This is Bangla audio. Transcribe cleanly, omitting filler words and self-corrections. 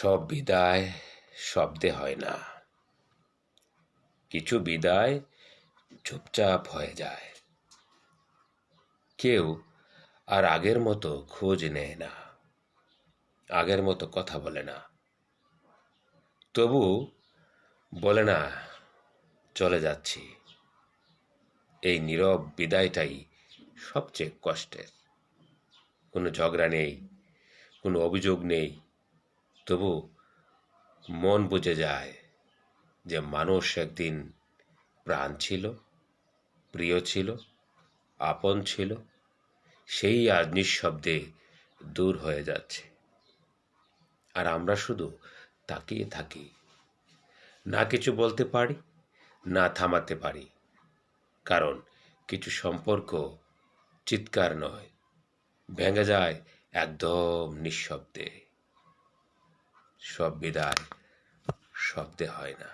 সব বিদায় শব্দে হয় না, কিছু বিদায় চুপচাপ হয়ে যায়। কেউ আর আগের মতো খোঁজ নেয় না, আগের মতো কথা বলে না, তবু বলে না চলে যাচ্ছি। এই নীরব বিদায়টাই সবচেয়ে কষ্টের। কোনো ঝগড়া নেই, কোনো অভিযোগ নেই, তবু মন বুঝে যায় যে মানুষ একদিন প্রাণ ছিল, প্রিয় ছিল, আপন ছিল, সেই আজ নিঃশব্দে দূর হয়ে যাচ্ছে। আর আমরা শুধু তাকিয়ে থাকি, না কিছু বলতে পারি, না থামাতে পারি, কারণ কিছু সম্পর্ক চিৎকার নয়, ভেঙে যায় একদম নিঃশব্দে। সব বিদায় শব্দে হয় না।